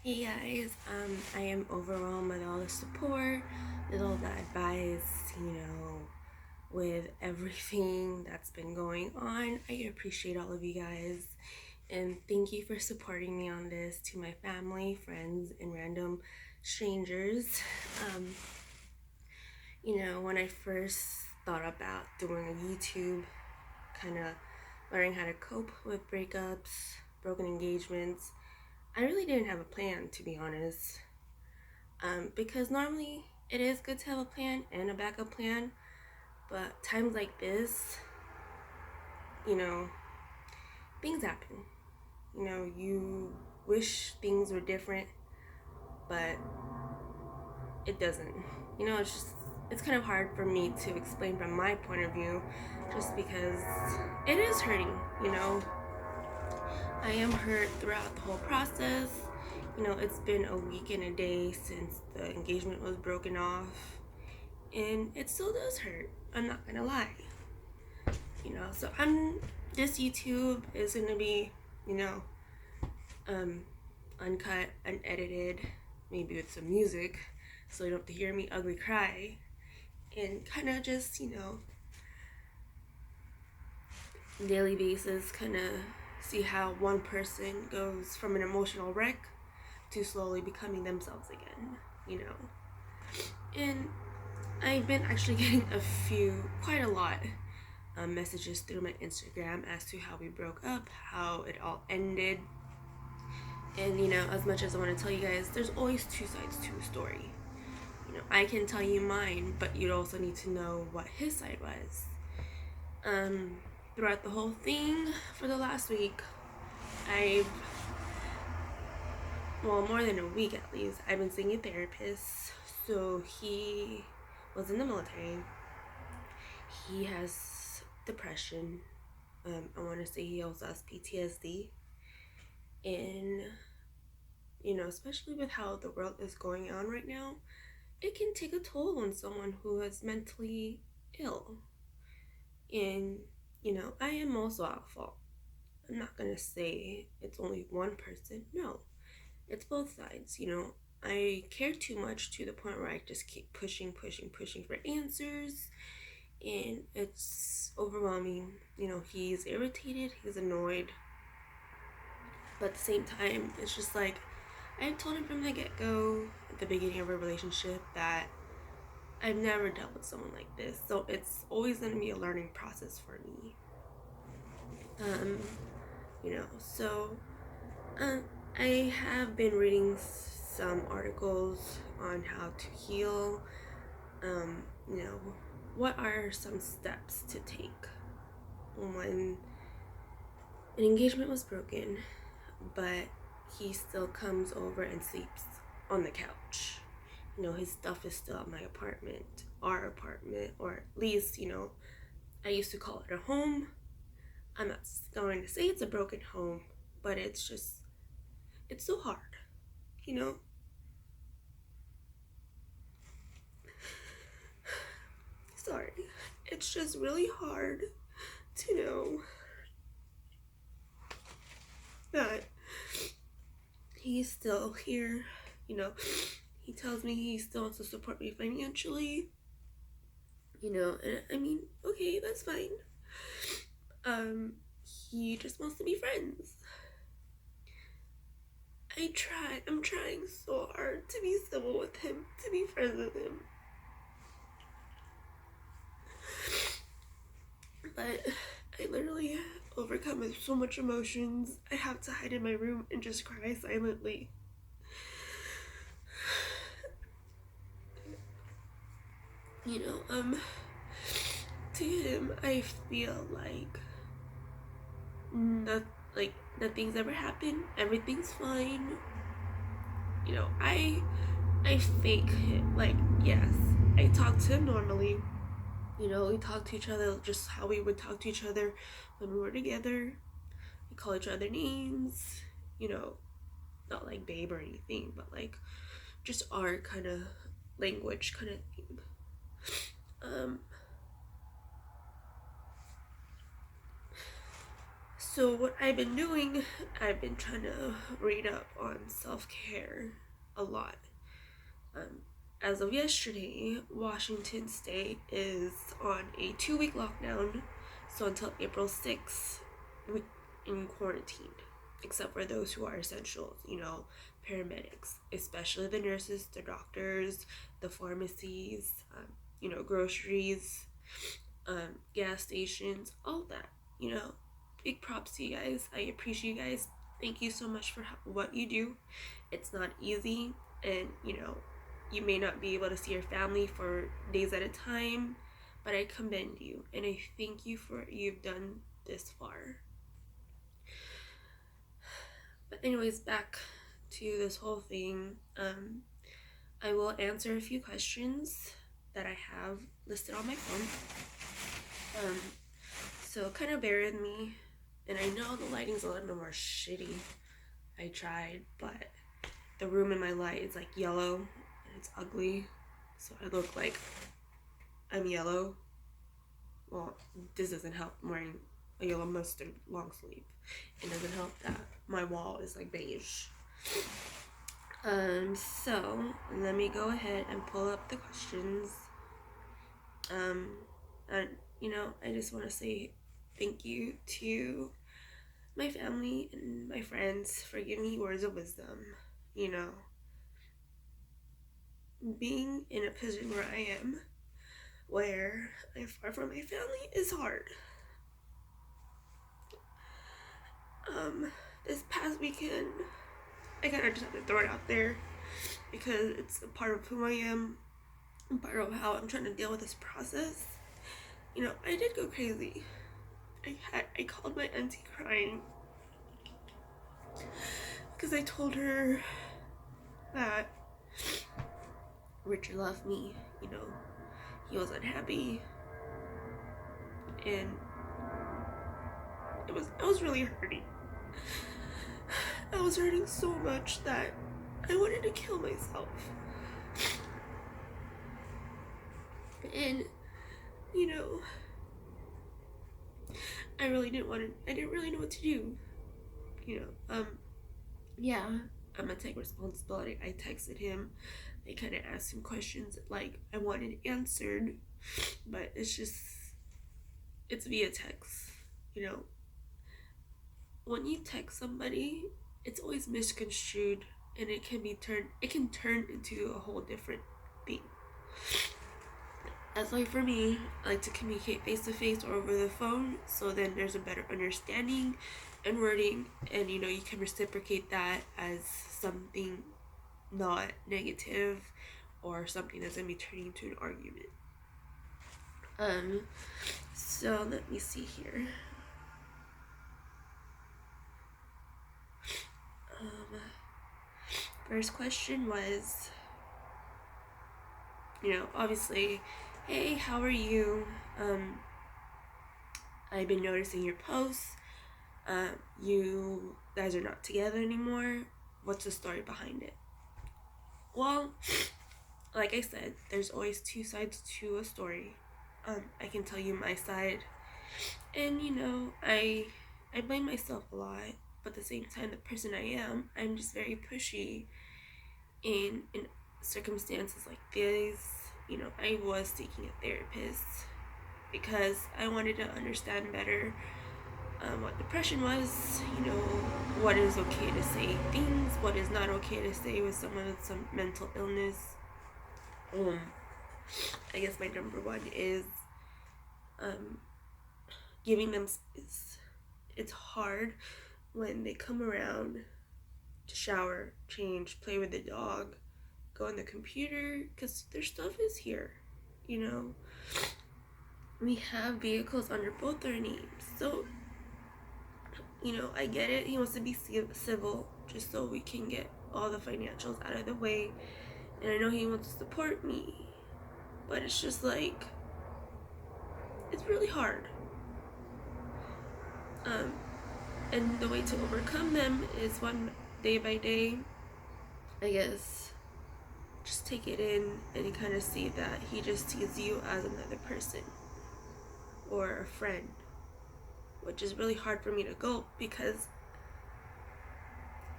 Hey guys, I am overwhelmed with all the support, with all the advice, with everything that's been going on. I appreciate all of you guys and thank you for supporting me on this to my family, friends, and random strangers. Um, when I first thought about doing a YouTube, kind of learning how to cope with breakups, broken engagements, I really didn't have a plan, to be honest. Because normally it is good to have a plan and a backup plan, but times like this, you know, things happen. You wish things were different, but it doesn't. It's kind of hard for me to explain from my point of view just because it is hurting, you know. I am hurt throughout the whole process. It's been a week and a day since the engagement was broken off, and it still does hurt. I'm not gonna lie. So this YouTube is gonna be, you know, um, uncut, unedited, maybe with some music, so you don't have to hear me ugly cry, and kind of just, daily basis, kind of see how one person goes from an emotional wreck to slowly becoming themselves again, you know. And I've been actually getting quite a lot messages through my Instagram as to how we broke up, how it all ended. And as much as I want to tell you guys, there's always two sides to a story. I can tell you mine, but you'd also need to know what his side was. Throughout the whole thing for the last week, I've, well, more than a week at least, I've been seeing a therapist. So he was in the military. He has depression. I want to say he also has PTSD. And, especially with how the world is going on right now, it can take a toll on someone who is mentally ill. And, I am also at fault. I'm not going to say it's only one person. No, it's both sides. I care too much to the point where I just keep pushing for answers. And it's overwhelming. He's irritated, he's annoyed. But at the same time, it's just like, I told him from the get-go, at the beginning of our relationship, that I've never dealt with someone like this, so it's always going to be a learning process for me. So I have been reading some articles on how to heal. Um, you know, what are some steps to take when an engagement was broken, but he still comes over and sleeps on the couch? His stuff is still at my apartment, our apartment, or at least, I used to call it a home. I'm not going to say it's a broken home, but it's so hard, you know? Sorry. It's just really hard to know that he's still here, He tells me he still wants to support me financially, and I mean, okay, that's fine. He just wants to be friends. I'm trying so hard to be civil with him, to be friends with him. But I literally overcome with so much emotions. I have to hide in my room and just cry silently. To him, I feel like nothing's ever happened. Everything's fine. I fake it. Like, yes, I talk to him normally. We talk to each other just how we would talk to each other when we were together. We call each other names. Not like babe or anything, but like just our kind of language kind of thing. So what I've been doing, I've been trying to read up on self-care a lot. Um, as of yesterday, Washington State is on a 2-week lockdown, so until April 6th, we in quarantine, except for those who are essential, paramedics, especially the nurses, the doctors, the pharmacies, groceries, gas stations, all that, Big props to you guys. I appreciate you guys. Thank you so much for what you do. It's not easy, and you may not be able to see your family for days at a time, but I commend you and I thank you for what you've done this far. But anyways, back to this whole thing. I will answer a few questions that I have listed on my phone. So kind of bear with me. And I know the lighting's a little bit more shitty. I tried, but the room in my light is like yellow and it's ugly. So I look like I'm yellow. Well, this doesn't help. I'm wearing a yellow mustard long sleeve. It doesn't help that my wall is like beige. So let me go ahead and pull up the questions. And I just want to say thank you to my family and my friends for giving me words of wisdom. Being in a position where I am, where I'm far from my family, is hard. This past weekend, I kind of just have to throw it out there because it's a part of who I am, and part of how I'm trying to deal with this process. I did go crazy. I called my auntie crying because I told her that Richard left me. He was unhappy, and I was really hurting. I was hurting so much that I wanted to kill myself. And I didn't really know what to do. Yeah, I'm gonna take responsibility. I texted him. I kind of asked him questions like I wanted answered, but it's via text. When you text somebody, it's always misconstrued, and it can turn into a whole different thing. That's why for me, I like to communicate face to face or over the phone, so then there's a better understanding and wording, and you can reciprocate that as something not negative or something that's gonna be turning into an argument. So let me see here. First question was, obviously, hey, how are you? I've been noticing your posts. You guys are not together anymore. What's the story behind it? Well, like I said, there's always two sides to a story. I can tell you my side, and I blame myself a lot, but at the same time, the person I am, I'm just very pushy. In circumstances like this, I was seeking a therapist because I wanted to understand better what depression was, what is okay to say things, what is not okay to say with someone with some mental illness. I guess my number one is giving them space. It's hard when they come around to shower, change, play with the dog, go on the computer, because their stuff is here. We have vehicles under both their names, so I get it. He wants to be civil just so we can get all the financials out of the way, and I know he wants to support me, but it's just like, it's really hard. And the way to overcome them is one day by day, I guess. Just take it in and you kind of see that he just sees you as another person or a friend which is really hard for me to go because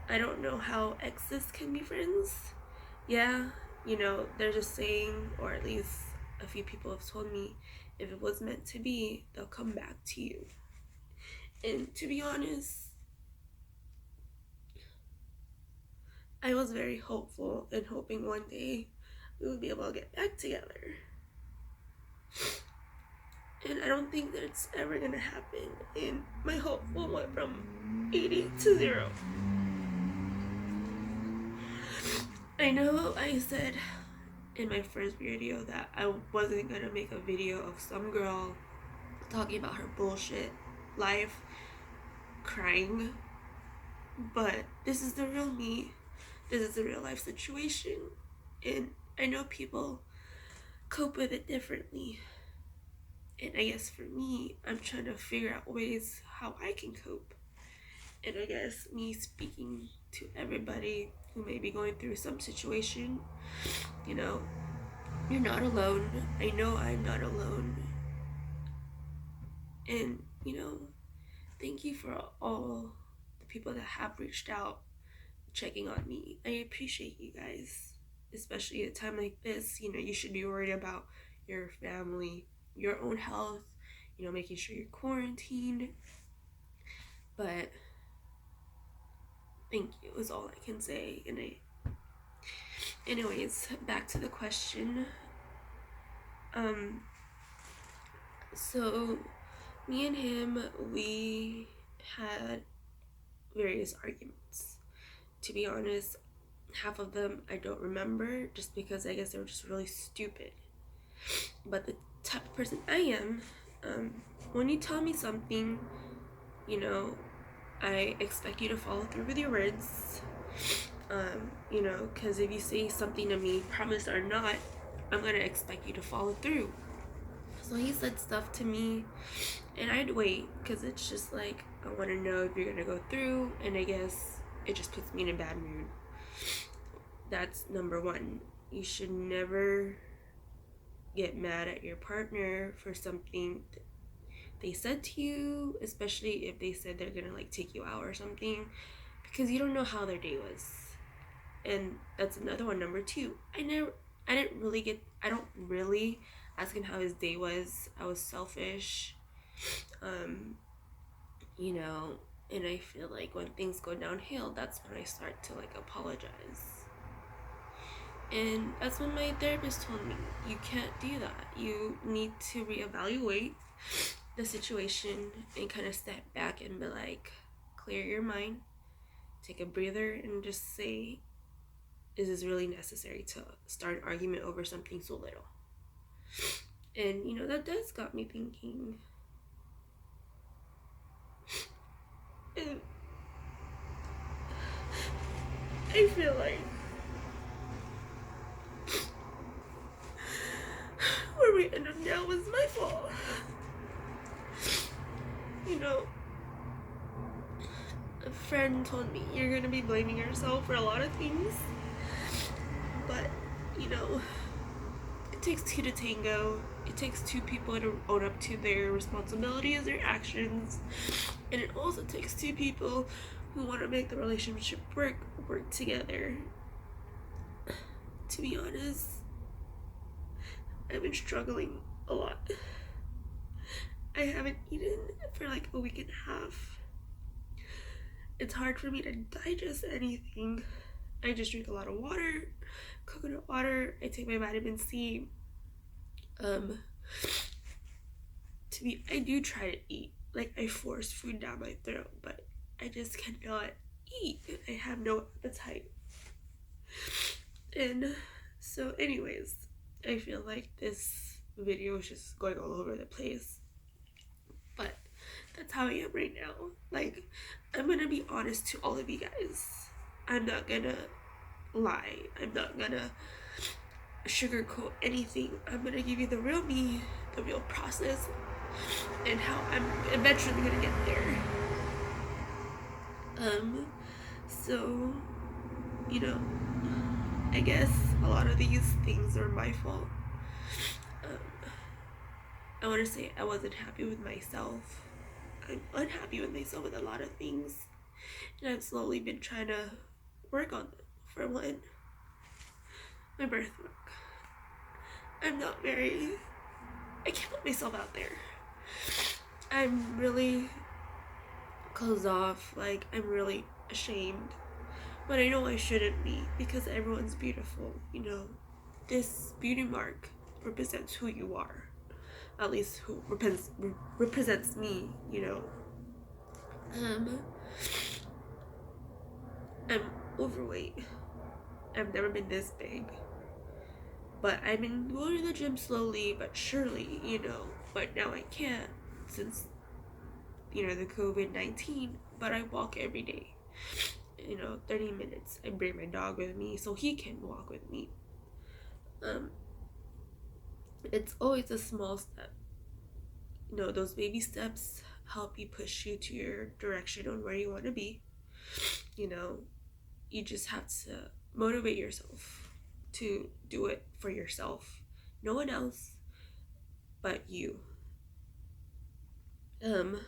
I don't know how exes can be friends. Yeah, they're just saying, or at least a few people have told me, if it was meant to be, they'll come back to you. And to be honest, I was very hopeful and hoping one day we would be able to get back together. And I don't think that's ever gonna happen. And my hopeful went from 80 to 0. I know I said in my first video that I wasn't gonna make a video of some girl talking about her bullshit life, crying, but this is the real me. This is the real life situation, and I know people cope with it differently. And I guess for me, I'm trying to figure out ways how I can cope. And I guess me speaking to everybody who may be going through some situation, you're not alone. I know I'm not alone. And, thank you for all the people that have reached out, checking on me. I appreciate you guys, especially at a time like this. You should be worried about your family, your own health, making sure you're quarantined. But thank you is all I can say. And anyways, back to the question. So me and him, we had various arguments. To be honest, half of them I don't remember, just because I guess they were just really stupid. But the type of person I am, when you tell me something, I expect you to follow through with your words. Because if you say something to me, promise or not, I'm gonna expect you to follow through. So he said stuff to me, and I'd wait, because it's just like, I want to know if you're gonna go through, and I guess it just puts me in a bad mood. That's number one. You should never get mad at your partner for something they said to you, especially if they said they're gonna take you out or something, because you don't know how their day was. And that's another one. Number two, I don't really ask him how his day was. I was selfish, and I feel like when things go downhill, that's when I start to apologize. And that's when my therapist told me, you can't do that. You need to reevaluate the situation and kind of step back and be like, clear your mind, take a breather, and just say, is this really necessary to start an argument over something so little? And that does got me thinking. And I feel like where we end up now is my fault. A friend told me, you're gonna be blaming yourself for a lot of things, but it takes two to tango. It takes two people to own up to their responsibilities, their actions, and it also takes two people who want to make the relationship work together. To be honest, I've been struggling a lot. I haven't eaten for a week and a half. It's hard for me to digest anything. I just drink a lot of water, coconut water. I take my vitamin C. I do try to eat. I force food down my throat, but I just cannot eat. I have no appetite. And so anyways, I feel like this video is just going all over the place. But that's how I am right now. I'm gonna be honest to all of you guys. I'm not gonna lie. I'm not gonna sugarcoat anything. I'm gonna give you the real me, the real process, and how I'm eventually gonna get there. So, I guess a lot of these things are my fault. I want to say I wasn't happy with myself. I'm unhappy with myself with a lot of things, and I've slowly been trying to work on them. For one, my birthmark. I can't put myself out there. I'm really closed off, like, I'm really ashamed. But I know I shouldn't be, because everyone's beautiful, you know. This beauty mark represents who you are. At least who represents me, you know. I'm overweight. I've never been this big. But I've been going to the gym slowly but surely, you know. But now I can't since, you know, the COVID-19. But I walk every day, you know, 30 minutes. I bring my dog with me so he can walk with me. It's always a small step. You know, those baby steps help you push you to your direction on where you want to be. You know, you just have to motivate yourself to do it for yourself. No one else but you. And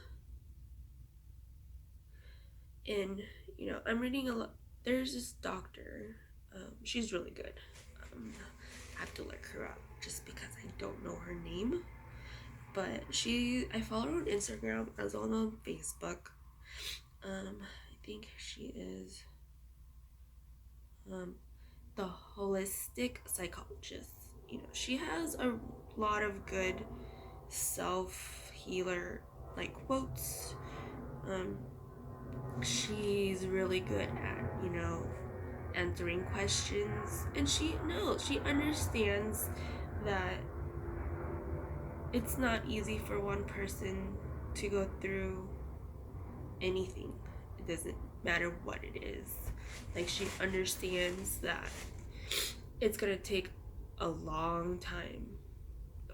you know, I'm reading a lot. There's this doctor. She's really good. I have to look her up just because I don't know her name. But I follow her on Instagram as well as on Facebook. I think she is the holistic psychologist. You know, she has a lot of good self-healer like quotes. She's really good at, you know, answering questions, and she understands that it's not easy for one person to go through anything. It doesn't matter what it is. Like, she understands that it's gonna take a long time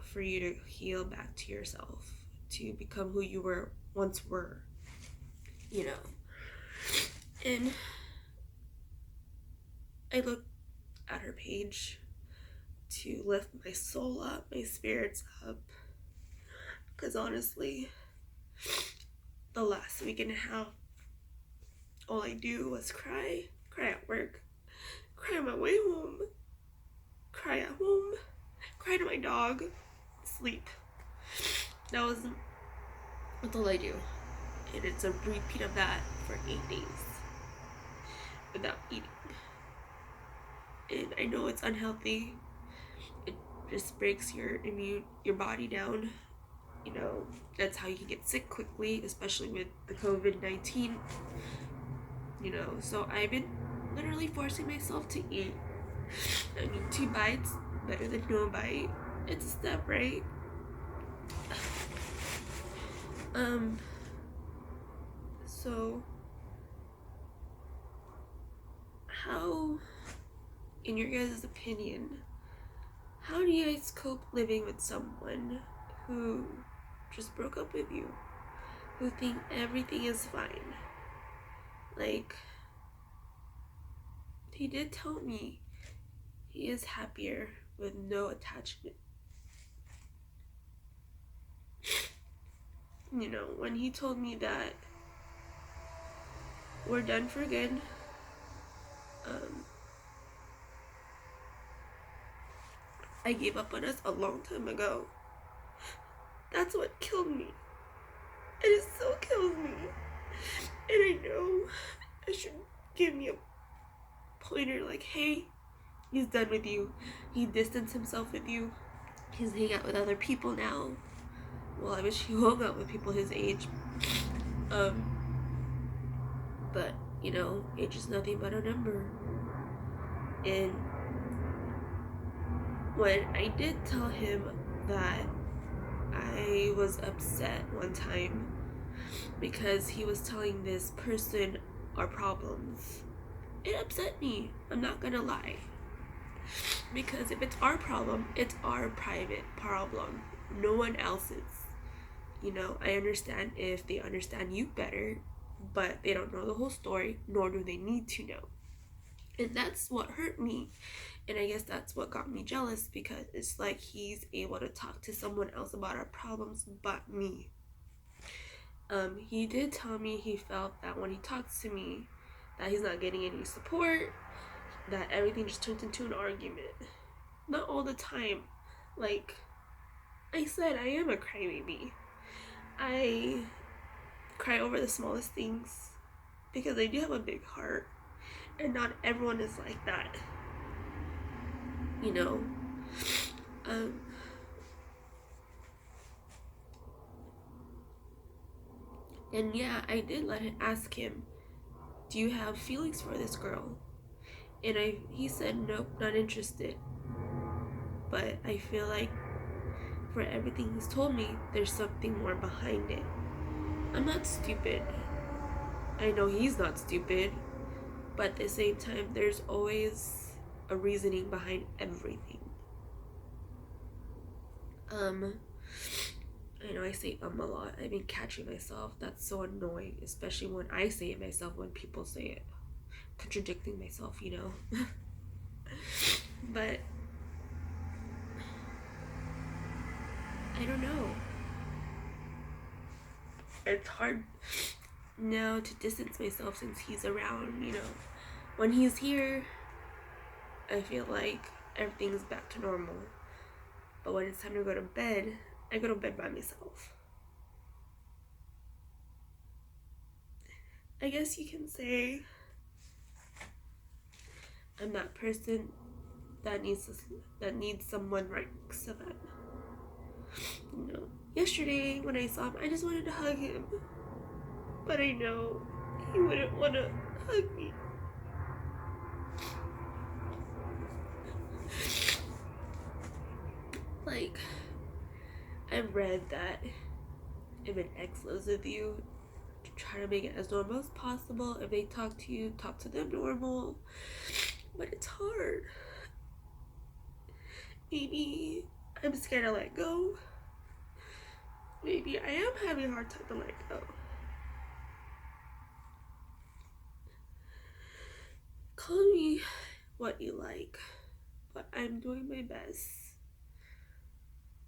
for you to heal back to yourself, to become who you once were, you know. And I look at her page to lift my soul up, my spirits up, because honestly, the last week and a half, all I do was cry at work, cry on my way home, cry at home, cry to my dog, sleep. That's all I do. And it's a repeat of that for 8 days without eating. And I know it's unhealthy. It just breaks your body down. You know, that's how you can get sick quickly, especially with the COVID-19. You know, so I've been literally forcing myself to eat. I mean, 2 bites better than no bite. It's a step, right? So how, in your guys' opinion, how do you guys cope living with someone who just broke up with you, who think everything is fine? Like, he did tell me he is happier with no attachment. You know, when he told me that we're done for good, I gave up on us a long time ago. That's what killed me. It still kills me. And I know I should give me a pointer like, hey, he's done with you. He distanced himself with you. He's hanging out with other people now. Well, I wish he hung out with people his age. But, you know, age is nothing but a number. And when I did tell him that I was upset one time because he was telling this person our problems, it upset me. I'm not gonna lie. Because if it's our problem, it's our private problem. No one else's. You know, I understand if they understand you better, but they don't know the whole story, nor do they need to know. And that's what hurt me. And I guess that's what got me jealous, because it's like he's able to talk to someone else about our problems but me. He did tell me he felt that when he talks to me, that he's not getting any support, that everything just turns into an argument. Not all the time. Like I said, I am a crybaby. I cry over the smallest things because I do have a big heart, and not everyone is like that. You know, um, and yeah, I did ask him, "Do you have feelings for this girl?" And he said, "Nope, not interested." But I feel like for everything he's told me, there's something more behind it. I'm not stupid. I know he's not stupid, but at the same time, there's always a reasoning behind everything. Um, I know I say a lot. I've been catching myself. That's so annoying, especially when I say it myself, when people say it. Contradicting myself, you know. But I don't know. It's hard now to distance myself since he's around, you know. When he's here, I feel like everything's back to normal. But when it's time to go to bed, I go to bed by myself. I guess you can say I'm that person that needs someone right next to them. You know, yesterday when I saw him, I just wanted to hug him, but I know he wouldn't want to hug me. Like, I've read that if an ex lives with you, try to make it as normal as possible. If they talk to you, talk to them normal. But it's hard. Maybe I'm scared to let go. Maybe I am having a hard time to let go. Call me what you like, but I'm doing my best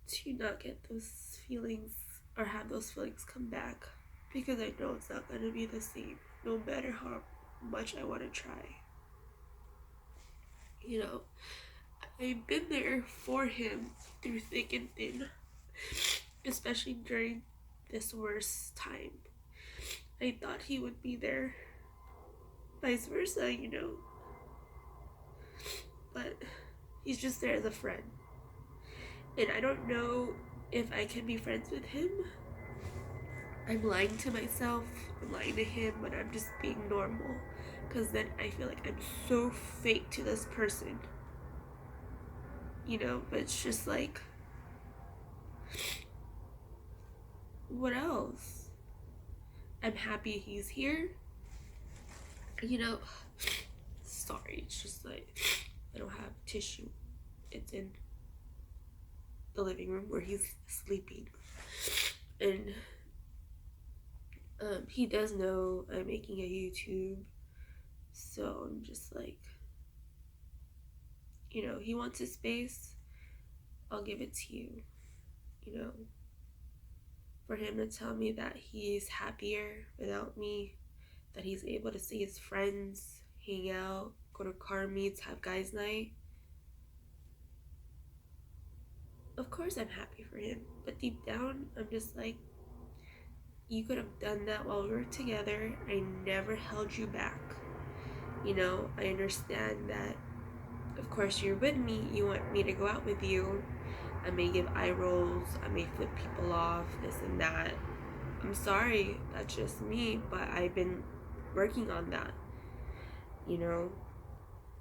to not get those feelings or have those feelings come back, because I know it's not going to be the same no matter how much I want to try. You know, I've been there for him through thick and thin, especially during this worst time. I thought he would be there, vice versa, you know, but he's just there as a friend. And I don't know if I can be friends with him. I'm lying to myself, I'm lying to him, but I'm just being normal. Because then I feel like I'm so fake to this person. You know, but it's just like, what else? I'm happy he's here. You know, sorry, it's just like, I don't have tissue. It's in the living room where he's sleeping. And he does know I'm making a YouTube, so I'm just like, you know, he wants his space, I'll give it to you. You know, for him to tell me that he's happier without me, that he's able to see his friends, hang out, go to car meets, have guys' night. Of course I'm happy for him, but deep down, I'm just like, you could have done that while we were together. I never held you back. You know, I understand that, of course, you're with me, you want me to go out with you. I may give eye rolls, I may flip people off, this and that. I'm sorry, that's just me, but I've been working on that. You know,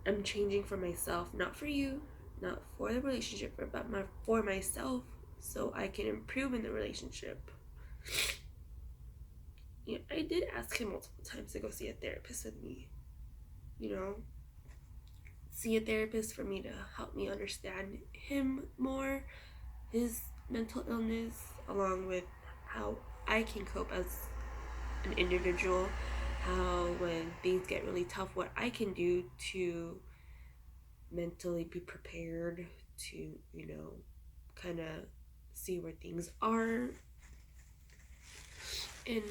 I'm changing for myself, not for you, not for the relationship, but for myself, so I can improve in the relationship. You know, I did ask him multiple times to go see a therapist with me. You know, see a therapist for me to help me understand him more, his mental illness, along with how I can cope as an individual, how when things get really tough, what I can do to mentally be prepared to, you know, kind of see where things are. And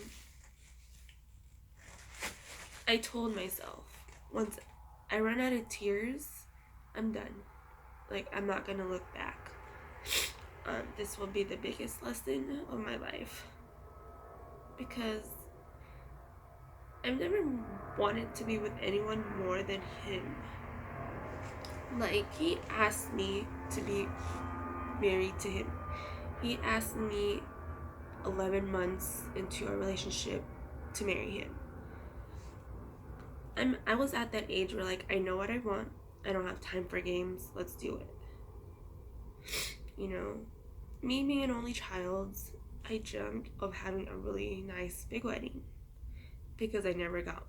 I told myself, once I run out of tears, I'm done. Like, I'm not gonna look back. This will be the biggest lesson of my life. Because I've never wanted to be with anyone more than him. Like, he asked me to be married to him. He asked me 11 months into our relationship to marry him. I was at that age where, like, I know what I want. I don't have time for games. Let's do it. You know, me being an only child, I dreamt of having a really nice big wedding because I never got.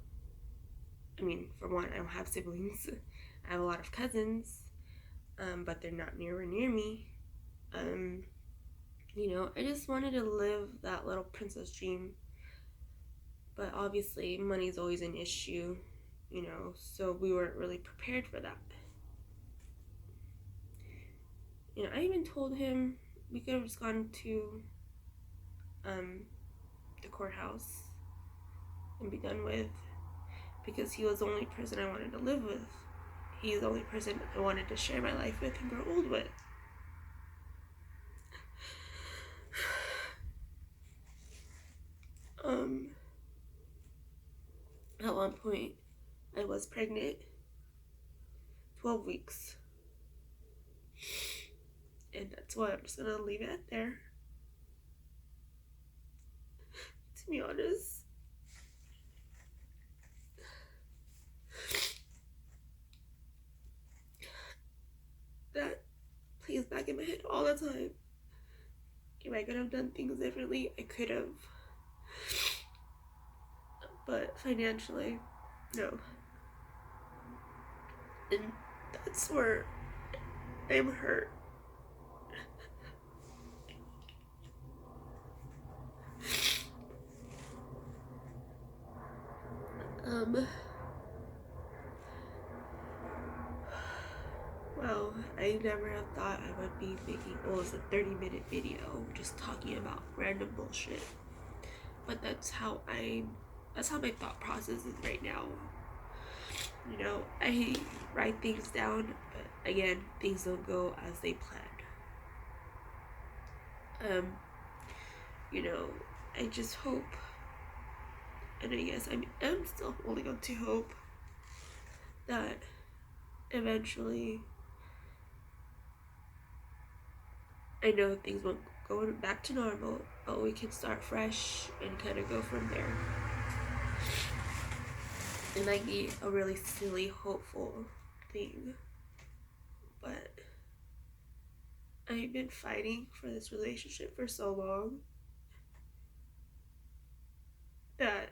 I mean, for one, I don't have siblings. I have a lot of cousins, but they're not near me. You know, I just wanted to live that little princess dream. But obviously, money's always an issue, you know, so we weren't really prepared for that. You know, I even told him we could have just gone to the courthouse and be done with, because he was the only person I wanted to live with. He's the only person I wanted to share my life with and grow old with. At one point, I was pregnant, 12 weeks. And that's why I'm just gonna leave it at there. To be honest, that plays back in my head all the time. If I could have done things differently, I could have. But financially, no. And that's where I'm hurt. Well, I never have thought I would be making almost a 30-minute video just talking about random bullshit. But that's how my thought process is right now. You know, I write things down, but again, things don't go as they planned. You know, I just hope, and I guess I'm still holding on to hope that eventually, I know things won't go back to normal, but we can start fresh and kind of go from there. It might be a really silly, hopeful thing, but I've been fighting for this relationship for so long that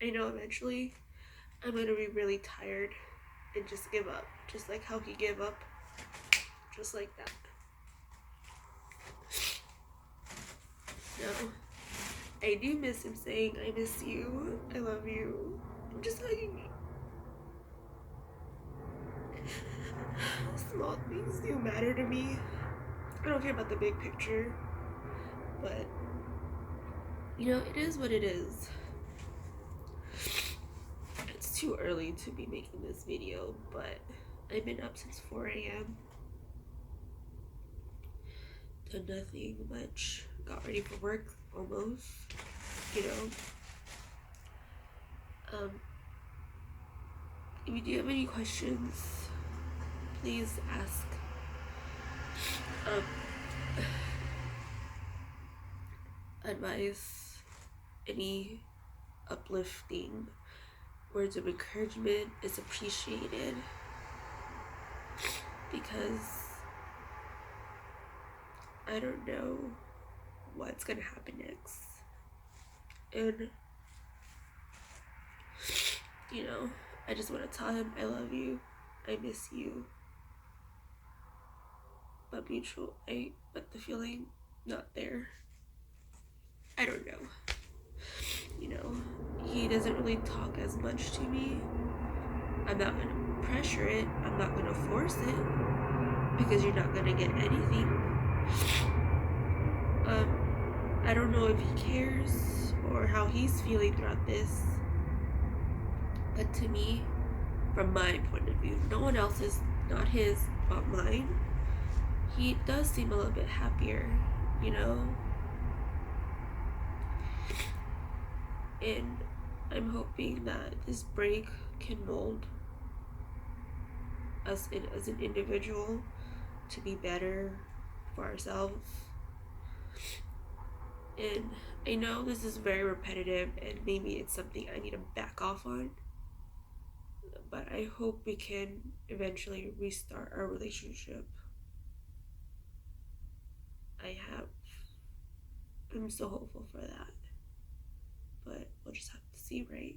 I know eventually I'm gonna be really tired and just give up, just like how he gave up, just like that. No, I do miss him saying, "I miss you, I love you," and just hugging me. Small things do matter to me. I don't care about the big picture, but you know, it is what it is. It's too early to be making this video, but I've been up since 4 a.m. Done nothing much. Got ready for work almost, you know. If you do have any questions, please ask. Advice, any uplifting words of encouragement is appreciated, because I don't know what's gonna happen next. And you know, I just want to tell him I love you, I miss you, but but the feeling not there. I don't know. You know, he doesn't really talk as much to me. I'm not gonna pressure it. I'm not gonna force it, because you're not gonna get anything. I don't know if he cares or how he's feeling throughout this. But to me, from my point of view, no one else's, not his, but mine, he does seem a little bit happier, you know? And I'm hoping that this break can mold us as an individual to be better for ourselves. And I know this is very repetitive and maybe it's something I need to back off on, but I hope we can eventually restart our relationship. I'm so hopeful for that, but we'll just have to see, right?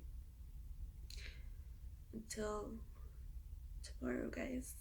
Until tomorrow, guys.